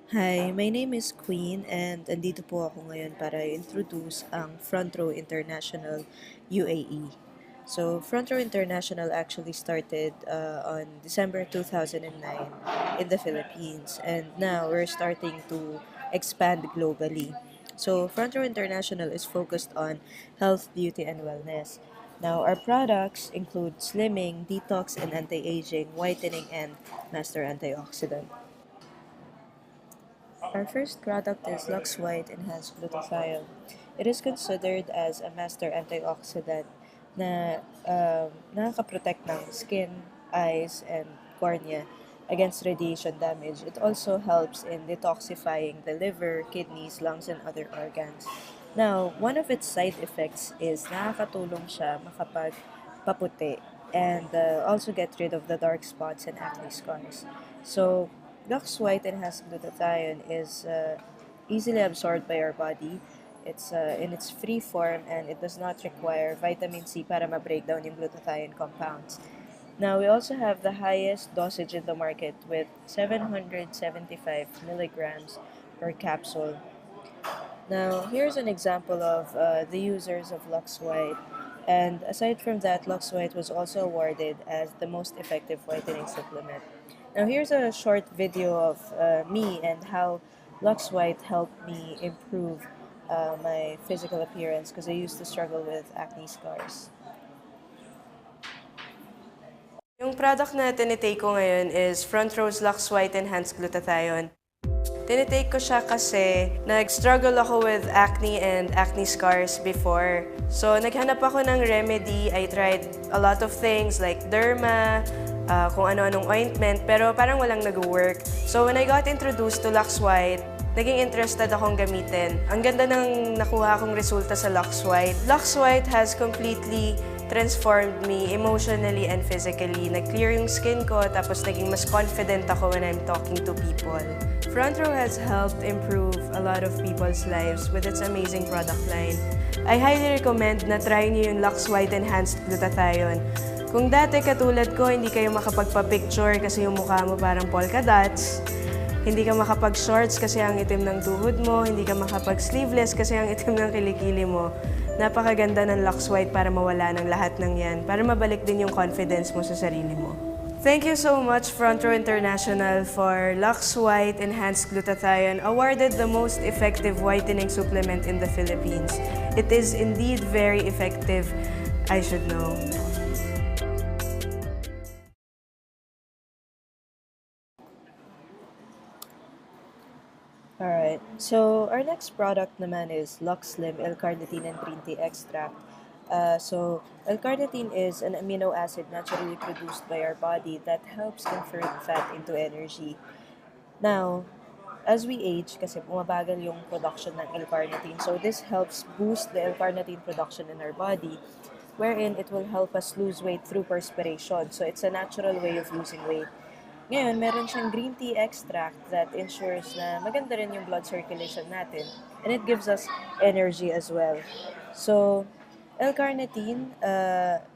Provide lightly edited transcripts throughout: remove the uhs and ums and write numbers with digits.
Hi, my name is Queen and andito po ako ngayon para introduce ang Front Row International UAE. So, Front Row International actually started on December 2009 in the Philippines, and now we're starting to expand globally. So, Front Row International is focused on health, beauty, and wellness. Now, our products include slimming, detox and anti-aging, whitening, and master antioxidant. Our first product is Lux White Enhanced Glutathione. It is considered as a master antioxidant na nakaka-protect ng skin, eyes, and cornea against radiation damage. It also helps in detoxifying the liver, kidneys, lungs, and other organs. Now, one of its side effects is nakakatulong siya makapagpaputi and also get rid of the dark spots and acne scars. So, Lux White Enhanced Glutathione is easily absorbed by our body. It's in its free form and it does not require vitamin C para ma-break down yung glutathione compounds. Now, we also have the highest dosage in the market with 775 milligrams per capsule. Now, here's an example of the users of Lux White. And aside from that, Lux White was also awarded as the most effective whitening supplement. Now, here's a short video of me and how Lux White helped me improve my physical appearance because I used to struggle with acne scars. Yung product na tinitake ko ngayon is Front Row's Lux White Enhanced Glutathione. Tinitake ko siya kasi nag-struggle ako with acne and acne scars before. So, naghanap ako ng remedy. I tried a lot of things like derma, kung ano-anong ointment, pero parang walang nag-work. So, when I got introduced to Lux White, naging interested akong gamitin. Ang ganda ng nakuha kong resulta sa Lux White. Lux White has completely transformed me emotionally and physically. Nag-clear yung skin ko, tapos naging mas confident ako when I'm talking to people. Front Row has helped improve a lot of people's lives with its amazing product line. I highly recommend na try niyo yung Lux White Enhanced Glutathione. Kung dati katulad ko, hindi kayo makapagpa-picture kasi yung mukha mo parang polka dots, hindi ka makapag-shorts kasi ang itim ng tuhod mo, hindi ka makapag-sleeveless kasi ang itim ng kilikili mo, napakaganda ng Lux White para mawala ng lahat ng yan, para mabalik din yung confidence mo sa sarili mo. Thank you so much, Front Row International, for Lux White Enhanced Glutathione, awarded the most effective whitening supplement in the Philippines. It is indeed very effective, I should know. Alright, so our next product naman is Lux Slim L-Carnitine and Green Tea Extract. So, L-Carnitine is an amino acid naturally produced by our body that helps convert fat into energy. Now, as we age, kasi bumabagal yung production ng L-Carnitine, so this helps boost the L-Carnitine production in our body, wherein it will help us lose weight through perspiration. So, it's a natural way of losing weight. Ngayon, meron siyang green tea extract that ensures na maganda rin yung blood circulation natin. And it gives us energy as well. So, L-carnitine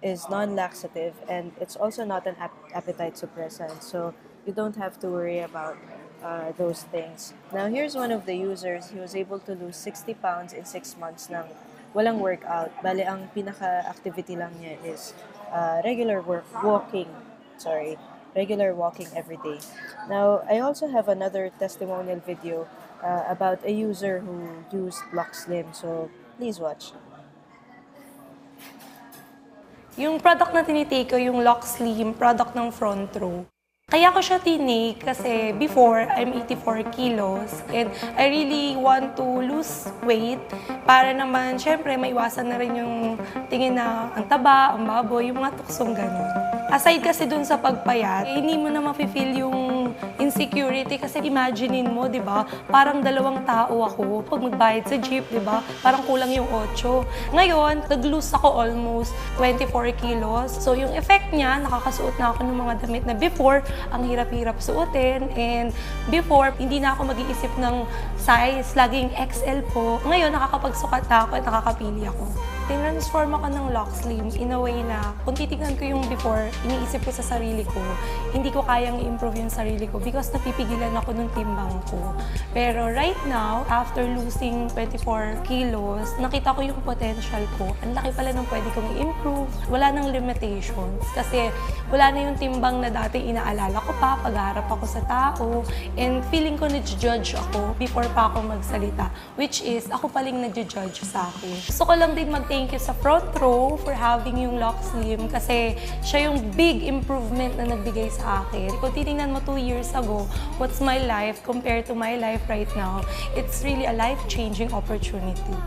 is non-laxative and it's also not an appetite suppressant. So, you don't have to worry about those things. Now, here's one of the users. He was able to lose 60 pounds in 6 months ng walang workout. Bale, ang pinaka-activity lang niya is regular walking every day. Now, I also have another testimonial video about a user who used Lux Slim, so please watch. Yung product na tinitake ko, yung Lux Slim, product ng Front Row. Kaya ko siya tinake kasi before, I'm 84 kilos and I really want to lose weight para naman, syempre, maiwasan na rin yung tingin na ang taba, ang baboy, yung mga tuksong gano'n. Aside kasi dun sa pagpayat, hindi mo na mafe-feel yung insecurity kasi imaginein mo, di ba? Parang dalawang tao ako pag magbayad sa jeep, di ba? Parang kulang yung 8. Ngayon, nag-lose ako almost 24 kilos. So yung effect niya, nakakasuot na ako ng mga damit na before, ang hirap-hirap suotin. And before, hindi na ako mag-iisip ng size, laging XL po. Ngayon, nakakapagsukat na ako at nakakapili ako. tinransform ako ng Lock Slim in a way na kung titignan ko yung before, iniisip ko sa sarili ko, hindi ko kayang i-improve yung sarili ko because napipigilan ako ng timbang ko. Pero right now, after losing 24 kilos, nakita ko yung potential ko. Ang laki pala ng pwede kong i-improve. Wala nang limitations kasi wala na yung timbang na dati inaalala ko pa pag-harap ako sa tao and feeling ko na-judge ako before pa ako magsalita, which is ako paling nag-judge sa akin. Gusto ko lang din mag-thank you sa Front Row for having yung Lock Slim kasi siya yung big improvement na nagbigay sa akin. Kung titingnan mo 2 years ago, what's my life compared to my life right now, it's really a life-changing opportunity.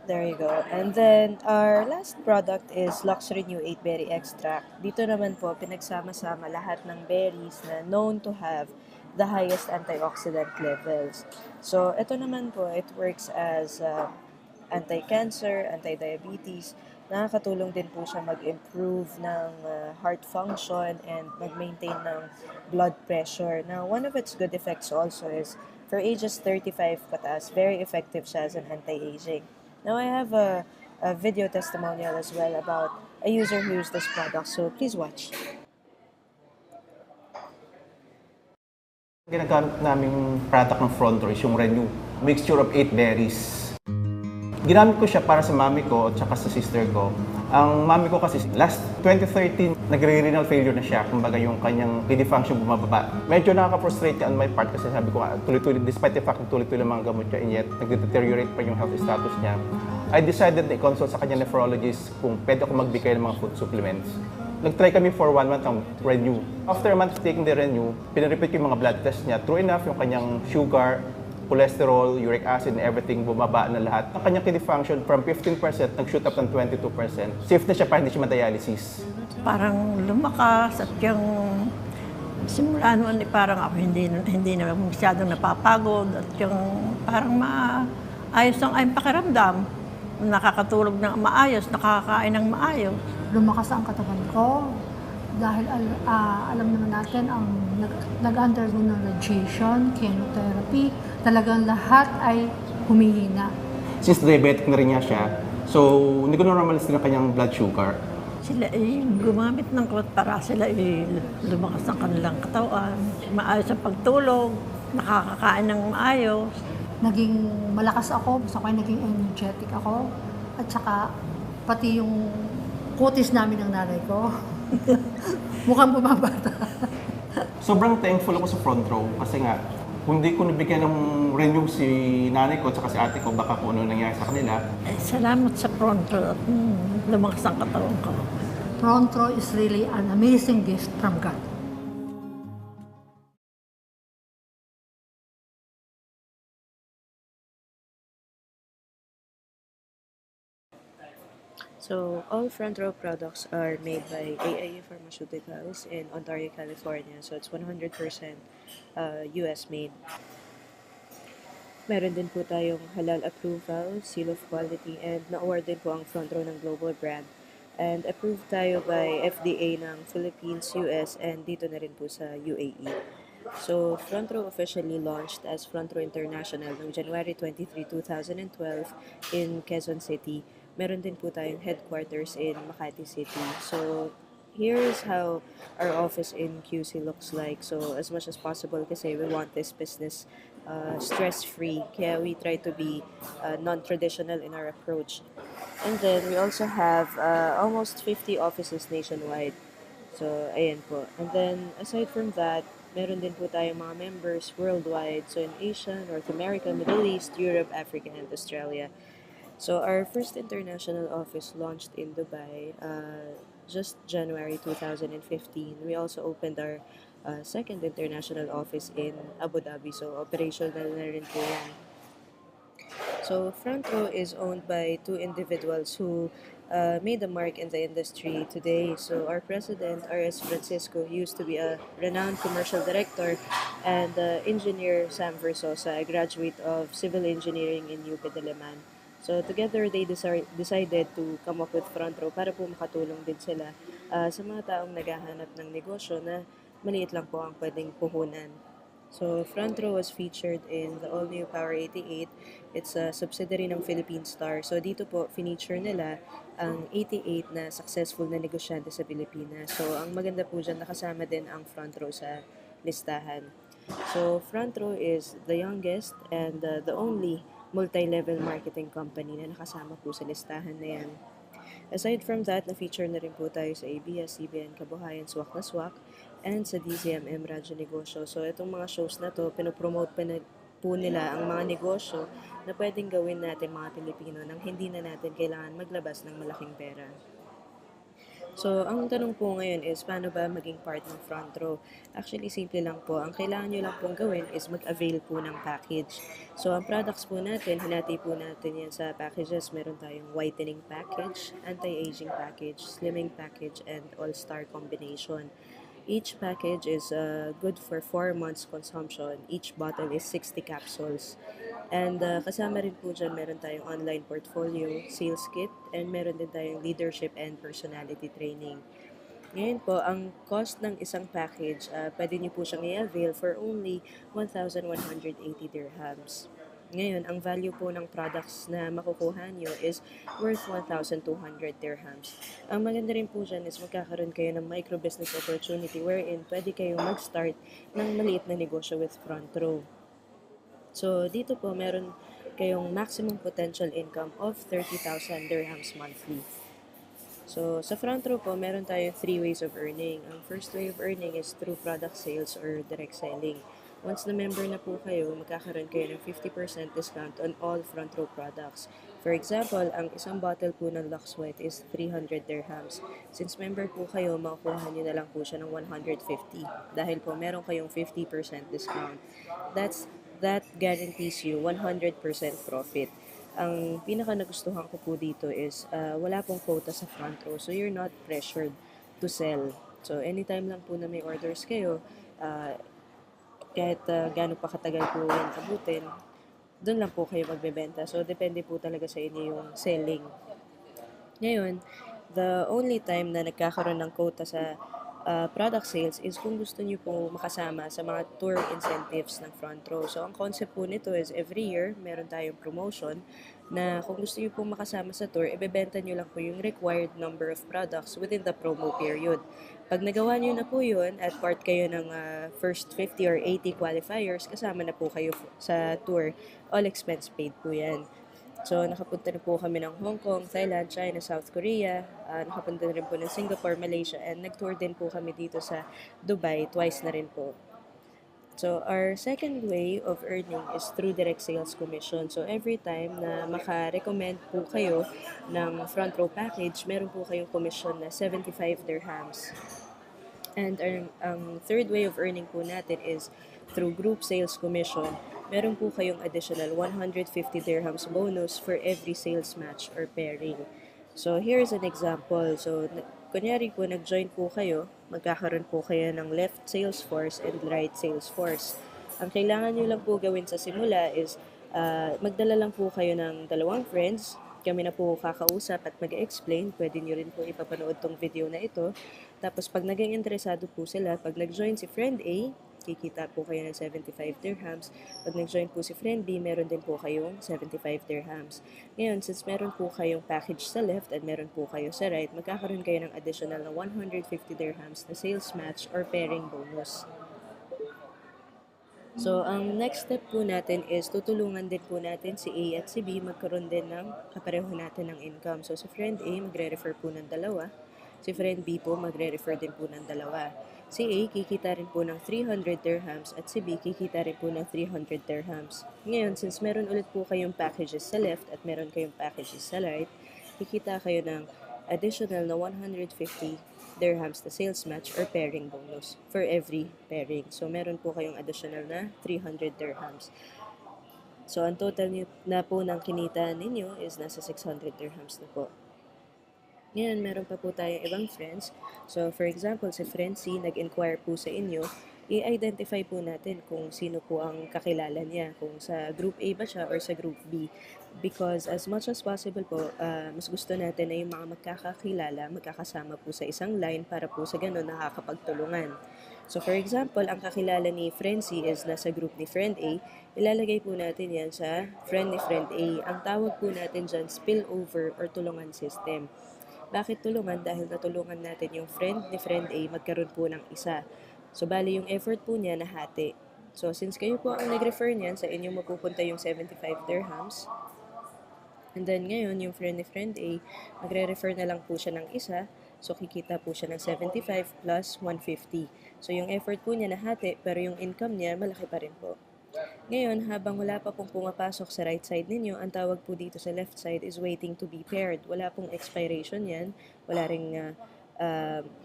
There you go. And then, our last product is Lux Renew 8 Berry Extract. Dito naman po, pinagsama-sama lahat ng berries na known to have the highest antioxidant levels. So, ito naman po, it works as anti-cancer, anti-diabetes. Nakakatulong din po siya mag-improve ng heart function and mag-maintain ng blood pressure. Now, one of its good effects also is for ages 35 pataas, very effective siya as an anti-aging. Now, I have a video testimonial as well about a user who used this product, so please watch. Ginagamit naming product ng Front Row is yung Renew, mixture of 8 berries. Ginamit ko siya para sa mami ko at saka sa sister ko. Ang mami ko kasi last 2013, nagre-renal failure na siya. Kumbaga yung kanyang kidney function bumababa. Medyo nakaka-frustrate on my part kasi sabi ko tuloy-tuloy, despite the fact na tuloy-tuloy mga gamot niya, and yet nag-deteriorate pa yung health status niya. I decided na i-consult sa kanya nephrologist kung pwede ako magbigay ng mga food supplements. Nag-try kami for 1 month ng Renew. After a month of taking the Renew, pinarepeat yung mga blood test niya. True enough, yung kanyang sugar, cholesterol, uric acid, and everything, bumaba na lahat. Ang kanyang kidney function from 15% nag-shoot up ng 22%. Safe na siya para hindi siya ma-dialysis. Parang lumakas at yung simula noon parang ako hindi na masyadong napapagod at yung parang maayos ang aking pakiramdam. Nakakatulog ng maayos, nakakain ng maayos. Lumakas ang katawan ko dahil alam naman natin ang nag-undergo ng radiation, chemotherapy, talagang lahat ay humihina. Since diabetic na rin niya siya, so hindi ko normalize din ang kanyang blood sugar. Sila gumamit ng klot para sila lumakas ang kanilang katawan, maayos ang pagtulog, nakakakain ng maayos. Naging malakas ako, basta ko naging energetic ako, at saka pati yung kutis namin ng nanay ko. Mukhang bumabata. Sobrang thankful ako sa Front Row kasi nga, kung di ko nabigyan ng Renew si nanay ko at si ate ko, baka kung ano nangyari sa kanila. Salamat sa Front Row at lumakas ang katawan ko. Front Row is really an amazing gift from God. So, all Front Row products are made by AIU Pharmaceuticals in Ontario, California. So, it's 100% US made. Meron din po tayong halal approval, seal of quality, and na-award din po ang Front Row ng global brand. And approved tayo by FDA ng Philippines, US, and dito na rin po sa UAE. So, Front Row officially launched as Front Row International noong January 23, 2012 in Quezon City. Meron din po tayong headquarters in Makati City. So, here's how our office in QC looks like. So, as much as possible kasi we want this business stress-free. Kaya we try to be non-traditional in our approach. And then, we also have almost 50 offices nationwide. So, ayan po. And then, aside from that, meron din po tayong mga members worldwide. So, in Asia, North America, Middle East, Europe, Africa, and Australia. So, our first international office launched in Dubai just January 2015. We also opened our second international office in Abu Dhabi. So, operational na rin po yan. So, Front Row is owned by 2 individuals who made a mark in the industry today. So, our president, R.S. Francisco, used to be a renowned commercial director, and engineer Sam Versosa, a graduate of civil engineering in UP Diliman. So, together, they decided to come up with Front Row para po makatulong din sila sa mga taong naghahanap ng negosyo na maliit lang po ang pwedeng puhunan. So, Front Row was featured in the all-new Power 88. It's a subsidiary ng Philippine Star. So, dito po, feature nila ang 88 na successful na negosyante sa Pilipinas. So, ang maganda po dyan, nakasama din ang Front Row sa listahan. So, Front Row is the youngest and the only multi-level marketing company na nakasama po sa listahan na yan. Aside from that, na-feature na rin po tayo sa ABS-CBN Kabuhayan Swak na Swak and sa DZMM Radyo Negosyo. So, itong mga shows na to, pinopromote pa na po nila ang mga negosyo na pwedeng gawin natin mga Pilipino nang hindi na natin kailangan maglabas ng malaking pera. So, ang tanong po ngayon is, paano ba maging part ng Front Row? Actually, simple lang po. Ang kailangan nyo lang pong gawin is mag-avail po ng package. So, ang products po natin, hinati po natin yan sa packages. Meron tayong whitening package, anti-aging package, slimming package, and all-star combination. Each package is good for 4 months consumption. Each bottle is 60 capsules. And kasama rin po dyan, meron tayong online portfolio, sales kit, and meron din tayong leadership and personality training. Ngayon po, ang cost ng isang package, pwede niyo po siyang i-avail for only 1,180 dirhams. Ngayon, ang value po ng products na makukuha nyo is worth 1,200 dirhams. Ang maganda rin po dyan is magkakaroon kayo ng micro-business opportunity wherein pwede kayong mag-start ng maliit na negosyo with Front Row. So, dito po meron kayong maximum potential income of 30,000 dirhams monthly. So, sa Front Row po, meron tayong 3 ways of earning. Ang first way of earning is through product sales or direct selling. Once na member na po kayo, magkakaroon kayo ng 50% discount on all Front Row products. For example, ang isang bottle po ng Lux White is 300 dirhams. Since member po kayo, makukuha nyo na lang po siya ng 150 dahil po meron kayong 50% discount. That guarantees you 100% profit. Ang pinaka nagustuhan ko po dito is wala pong quota sa Front Row, so you're not pressured to sell. So anytime lang po na may orders kayo, kahit gaano pa katagal po yan abutin, doon lang po kayo magbebenta. So, depende po talaga sa inyo yung selling. Ngayon, the only time na nagkakaroon ng quota sa product sales is kung gusto niyo po makasama sa mga tour incentives ng Front Row. So, ang concept po nito is every year, meron tayong promotion na kung gusto niyo po makasama sa tour, ibebenta niyo lang po yung required number of products within the promo period. Pag nagawa niyo na po yun at part kayo ng first 50 or 80 qualifiers, kasama na po kayo sa tour. All expense paid po yan. So, nakapunta na po kami ng Hong Kong, Thailand, China, South Korea. Nakapunta na rin po ng Singapore, Malaysia, and nag-tour din po kami dito sa Dubai, twice na rin po. So, our second way of earning is through direct sales commission. So, every time na maka-recommend po kayo ng Front Row package, meron po kayong commission na 75 dirhams. And ang third way of earning po natin is through group sales commission. Meron po kayong additional 150 dirhams bonus for every sales match or pairing. So, here's an example. So, kunyari po, nag-join po kayo, magkakaroon po kayo ng left sales force and right sales force. Ang kailangan nyo lang po gawin sa simula is magdala lang po kayo ng 2 friends. Kami na po kakausap at mag-explain. Pwede nyo rin po ipapanood tong video na ito. Tapos pag naging interesado po sila, pag nag-join si friend A, kikita po kayo ng 75 dirhams. Pag nag-join po si friend B, meron din po kayong 75 dirhams. Ngayon, since meron po kayong package sa left at meron po kayo sa right, magkakaroon kayo ng additional na 150 dirhams na sales match or pairing bonus. So, ang next step po natin is tutulungan din po natin si A at si B magkaroon din ng kapareho natin ng income. So, si friend A magre-refer po ng 2. Si friend B po magre-refer din po ng 2. Si A kikita rin po ng 300 dirhams at si B kikita rin po ng 300 dirhams. Ngayon, since meron ulit po kayong packages sa left at meron kayong packages sa right, kikita kayo ng additional na 150 dirhams na sales match or pairing bonus for every pairing. So, meron po kayong additional na 300 dirhams. So, ang total na po ng kinita ninyo is nasa 600 dirhams na po. Ngayon, meron pa po tayong ibang friends. So, for example, si friend C nag-inquire po sa inyo i-identify po natin kung sino po ang kakilala niya, kung sa Group A ba siya or sa Group B. Because as much as possible po, mas gusto natin na yung mga magkakakilala, magkakasama po sa isang line para po sa ganun nakakapagtulungan. So for example, ang kakilala ni Friend C is nasa group ni Friend A, ilalagay po natin yan sa friend ni Friend A. Ang tawag po natin dyan, spillover or tulungan system. Bakit tulungan? Dahil natulungan natin yung friend ni Friend A magkaroon po ng isa. So bali yung effort po niya nahati. So since kayo po ang nag-refer niyan, sa inyo mapupunta yung 75 dirhams. And then ngayon, yung friend ni Friend A, magre-refer na lang po siya ng isa. So, kikita po siya ng 75 plus 150. So, yung effort po niya nahati, pero yung income niya, malaki pa rin po. Ngayon, habang wala pa pong pumapasok sa right side ninyo, ang tawag po dito sa left side is waiting to be paired. Wala pong expiration yan. Wala ring,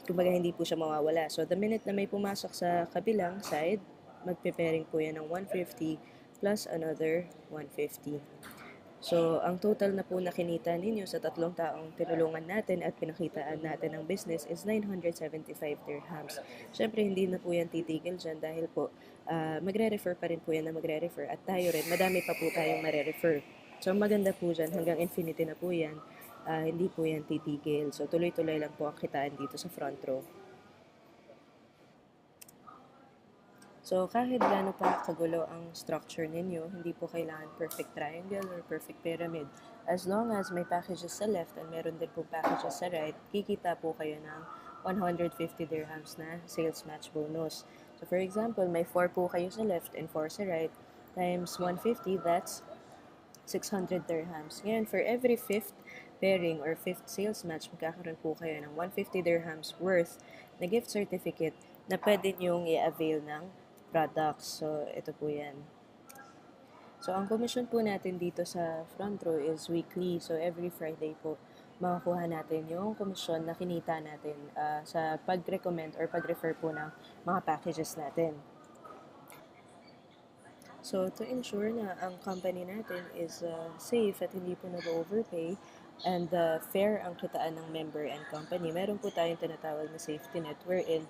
kumbaga hindi po siya mawawala. So, the minute na may pumasok sa kabilang side, magpe-pairing po yan ng 150 plus another 150. So, ang total na po na kinita ninyo sa tatlong taong tinulungan natin at pinakitaan natin ng business is 975 dirhams. Siyempre, hindi na po yan titigil dyan dahil po magre-refer pa rin po yan na magre-refer at tayo rin, madami pa po tayong mare-refer. So, ang maganda po dyan, hanggang infinity na po yan, hindi po yan titigil. So, tuloy-tuloy lang po ang kitaan dito sa front row. So, kahit gaano pa kagulo ang structure ninyo, hindi po kailangan perfect triangle or perfect pyramid. As long as may packages sa left and meron din po packages sa right, kikita po kayo ng 150 dirhams na sales match bonus. So, for example, may 4 po kayo sa left and 4 sa right, times 150, that's 600 dirhams. Ngayon, for every 5th pairing or 5th sales match, magkakaroon po kayo ng 150 dirhams worth na gift certificate na pwede nyong i-avail ng products. So, ito po yan. So, ang commission po natin dito sa front row is weekly. So, every Friday po, makakuha natin yung commission na kinita natin sa pag-recommend or pag-refer po ng mga packages natin. So, to ensure na ang company natin is safe at hindi po nag-overpay and fair ang kitaan ng member and company, meron po tayong tinatawag na safety net wherein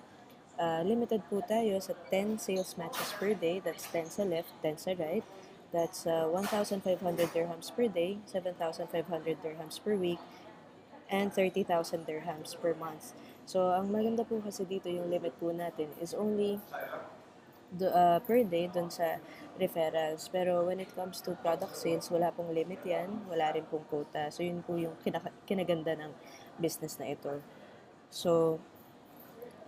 limited po tayo sa 10 sales matches per day. That's 10 sa left, 10 sa right. That's 1,500 dirhams per day, 7,500 dirhams per week, and 30,000 dirhams per month. So, ang maganda po kasi dito yung limit po natin is only per day dun sa referrals. Pero when it comes to product sales, wala pong limit yan. Wala rin pong quota. So, yun po yung kinaganda ng business na ito. So,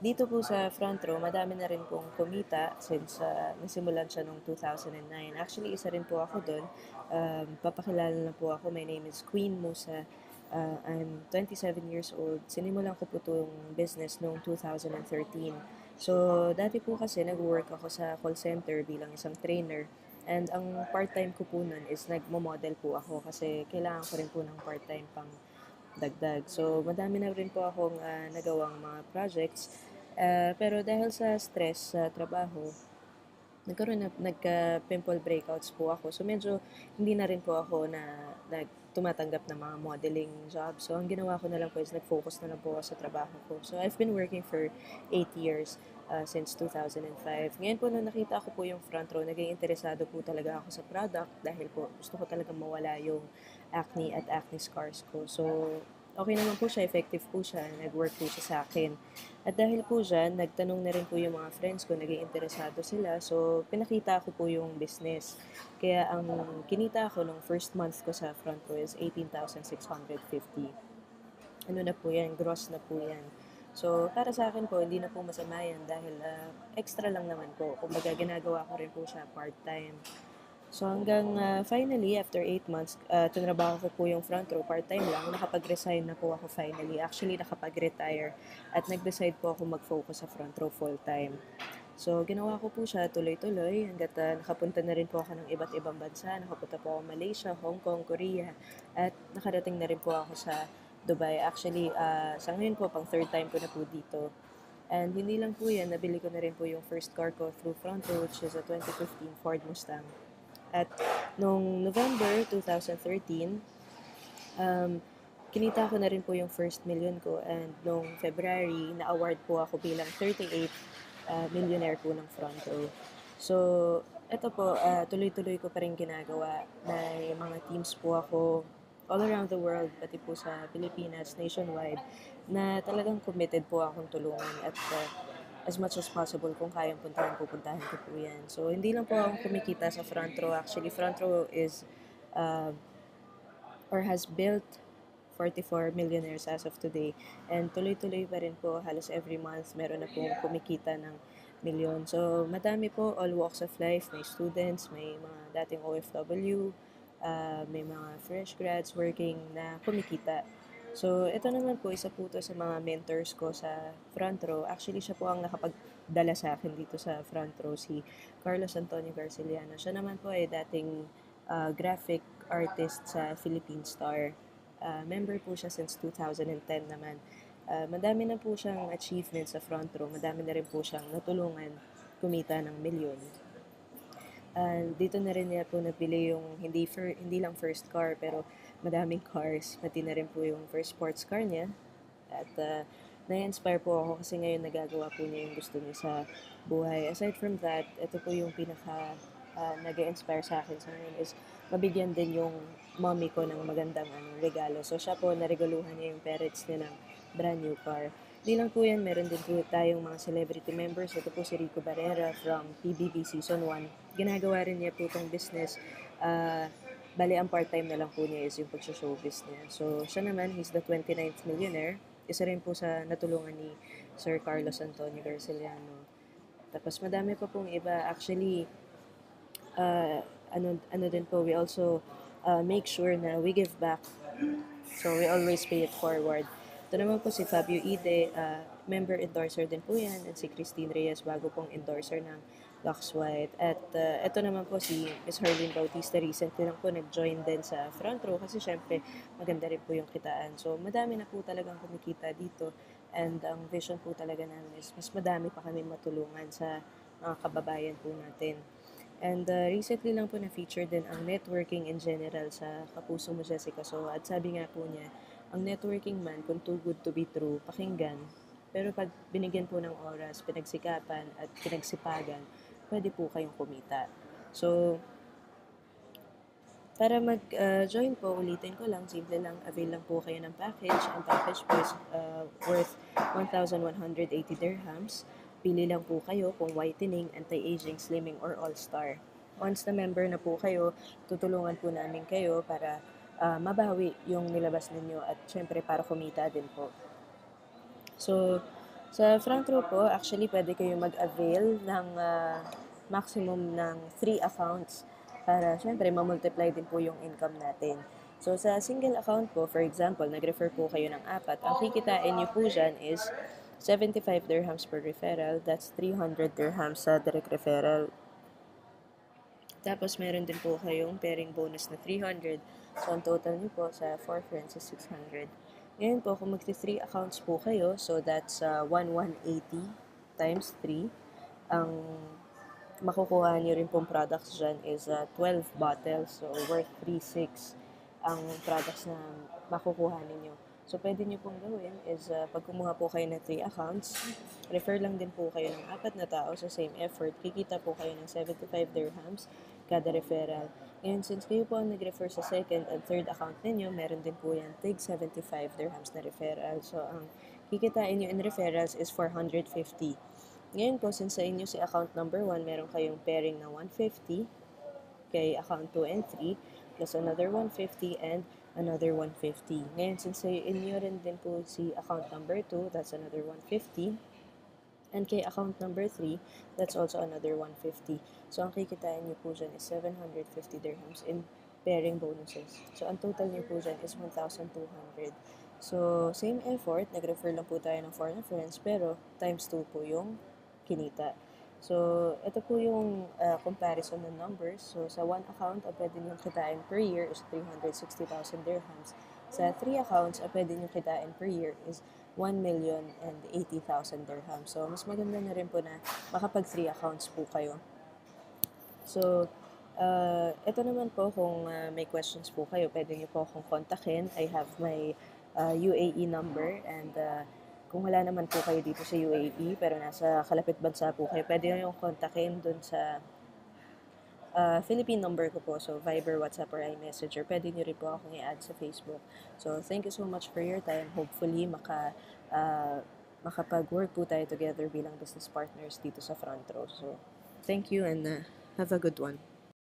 dito po sa front row, madami na rin pong kumita since nasimulan siya noong 2009. Actually, isa rin po ako doon. Papakilala na po ako. My name is Queen Musa. I'm 27 years old. Sinimulan ko po itong business noong 2013. So, dati po kasi nag-work ako sa call center bilang isang trainer. And ang part-time ko po nun is nagmo-model po ako kasi kailangan ko rin po ng part-time pang dagdag. So, madami na rin po akong nagawang mga projects. Pero dahil sa stress sa trabaho, nagka-pimple breakouts po ako. So, medyo hindi na rin po ako na tumatanggap ng mga modeling job. So, ang ginawa ko na lang po is nag-focus na lang po ako sa trabaho ko. So, I've been working for 8 years since 2005. Ngayon po, nung nakita ko po yung front row, naging interesado po talaga ako sa product dahil po gusto ko talaga mawala yung acne at acne scars ko. So, okay naman po siya, effective po siya, nag-work po siya sa akin. At dahil po dyan, nagtanong na rin po yung mga friends ko, naging interesado sila. So, pinakita ko po yung business. Kaya ang kinita ko nung first month ko sa front row is 18,650. Ano na po yan, gross na po yan. So, para sa akin po, hindi na po masama yan dahil extra lang naman po. Kumbaga, ginagawa ko rin po siya part-time. So, hanggang finally, after 8 months, tinrabaho ko po yung front row, part-time lang. Nakapag-resign na po ako finally. Actually, nakapag-retire. At nag-decide po ako mag-focus sa front row full-time. So, ginawa ko po siya tuloy-tuloy hanggat nakapunta na rin po ako ng iba't ibang bansa. Nakapunta po ako Malaysia, Hong Kong, Korea. At nakarating na rin po ako sa Dubai. Actually, sa ngayon po, pang third time ko na po dito. And hindi lang po yan, nabili ko na rin po yung first car ko through front row, which is a 2015 Ford Mustang. At noong November 2013, kinita ko na rin po yung first million ko. And noong February, na-award po ako bilang 38th millionaire po ng front row. So, ito po, tuloy-tuloy ko pa rin ginagawa. May mga teams po ako all around the world, pati po sa Pilipinas, nationwide, na talagang committed po akong tulungan at as much as possible kung kayang puntahan, pupuntahan ko po yan. So, hindi lang po ako kumikita sa front row. Actually, front row is uh, or has built 44 millionaires as of today. And tuloy-tuloy pa rin po, halos every month, meron na pong kumikita ng milyon. So, madami po, all walks of life. May students, may mga dating OFW, may mga fresh grads working na kumikita. So, ito naman po, isa po to sa mga mentors ko sa front row. Actually, siya po ang nakapagdala sa akin dito sa front row, si Carlos Antonio Garciliano. Siya naman po ay dating graphic artist sa Philippine Star. Member po siya since 2010 naman. Madami na po siyang achievements sa front row. Madami na rin po siyang natulungan kumita ng milyon. Dito na rin niya po nabili yung hindi lang first car pero madaming cars. Pati na rin po yung first sports car niya. At na-inspire po ako kasi ngayon nagagawa po niya yung gusto niya sa buhay. Aside from that, ito po yung pinaka nag-inspire sa akin sa ngayon is mabigyan din yung mommy ko ng magandang regalo. So siya po, naregaluhan niya yung parents niya ng brand new car. Hindi lang po yan, meron din po tayong mga celebrity members. Ito po si Rico Barrera from PBB Season 1. Ginagawa rin niya po itong business. Bali, ang part-time na lang po niya is yung pag-showbiz niya. So siya naman, he's the 29th millionaire. Isa rin po sa natulungan ni Sir Carlos Antonio Garciliano. Tapos madami pa pong iba. Actually, ano din po, we also make sure na we give back. So, we always pay it forward. Ito naman po si Fabio Ide, member endorser din po yan, at si Christine Reyes, bago pong endorser ng Lux White. At ito naman po si Miss Herlyn Bautista, recently lang po nag-join din sa front row kasi syempre maganda rin po yung kitaan. So, madami na po talagang kumikita dito. And ang vision po talaga namin is mas madami pa kami matulungan sa mga kababayan po natin. And recently lang po na-feature din ang networking in general sa Kapuso Mo Jessica. So, at sabi nga po niya, ang networking man, kung too good to be true, pakinggan. Pero pag binigyan po ng oras, pinagsikapan at pinagsipagan, pwede po kayong kumita. So, para mag-join po, ulitin ko lang, simple lang, avail lang po kayo ng package. Ang package po is worth 1,180 dirhams. Pili lang po kayo kung whitening, anti-aging, slimming, or all-star. Once na member na po kayo, tutulungan po namin kayo para mabawi yung nilabas ninyo at syempre para kumita din po. So, sa front row po, actually pwede kayo mag-avail ng maximum ng 3 accounts para syempre ma-multiply din po yung income natin. So, sa single account po, for example, nag-refer po kayo ng 4, ang kikitain nyo po dyan is 75 dirhams per referral. That's 300 dirhams sa direct referral. Tapos, meron din po kayong pairing bonus na 300. So, ang total niyo po sa 4 friends is 600. Ngayon po, kung magti-3 accounts po kayo, so that's 1,180 times 3. Ang makukuha niyo rin pong products dyan is 12 bottles. So, worth 3,600 ang products na makukuha ninyo. So, pwede nyo pong gawin is pag kumuha po kayo ng 3 accounts, refer lang din po kayo ng 4 na tao sa same effort. Kikita po kayo ng 75 dirhams kada referral. Ngayon, since kayo po ang nag-refer sa second and third account ninyo, meron din po yan tig 75 dirhams na referral. So, ang kikitain nyo in referrals is 450. Ngayon po, since sa inyo si account number 1, meron kayong pairing na 150 kay account 2 and 3, plus another 150 and another 150. Ngayon, since sa inyo rin din po si account number 2, that's another 150. And kay account number 3, that's also another 150. So, ang kikitain nyo po dyan is 750 dirhams in pairing bonuses. So, ang total nyo po dyan is 1,200. So, same effort, nag-refer lang po tayo ng 4 na friends, pero times 2 po yung kinita. So, ito po yung comparison ng numbers. So, sa 1 account, pwede nyo kitain per year is 360,000 dirhams. Sa 3 accounts, pwede nyo kitain per year is 1,080,000 dirhams. So, mas maganda na rin po na makapag 3 accounts po kayo. So, ito naman po, kung may questions po kayo, pwede nyo po akong kontakin. I have my UAE number and Kung wala naman po kayo dito sa UAE, pero nasa kalapit bansa po kayo, pwede nyo yung kontakin dun sa Philippine number ko po. So, Viber, WhatsApp, or iMessage. Or pwede nyo rin po akong i-add sa Facebook. So, thank you so much for your time. Hopefully, makapag-work po tayo together bilang business partners dito sa Front Row. So, thank you and have a good one.